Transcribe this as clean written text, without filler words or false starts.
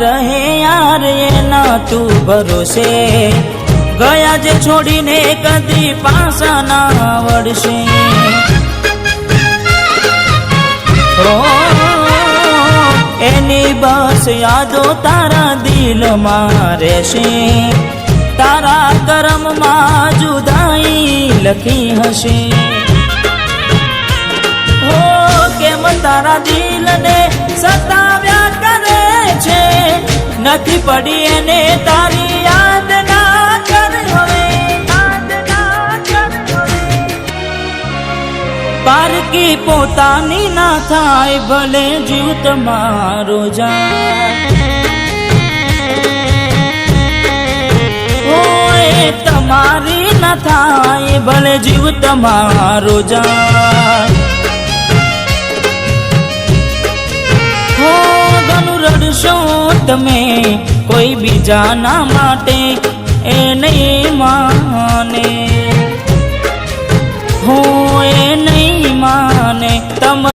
રહે યાર એના તું ભરોસે, ગયા જે છોડીને કદી પાછા ના વળશે. એની બસ યાદો તારા દિલમાં રહેશે, તારા કરમમાં જુદાઈ લખી હશે. હો કેમ તારા દિલને સતાવ્યા કરે છે, નથી પડી એને તારી યાદ ના કર હવે, પારકી પોતાની ના થાય ભલે જીવ તમારો જાય, તમારી ના થાય ભલે જીવ તમારો જાય. ઘણું રડશો તમે કોઈ બીજાના માટે એ નહીં માને.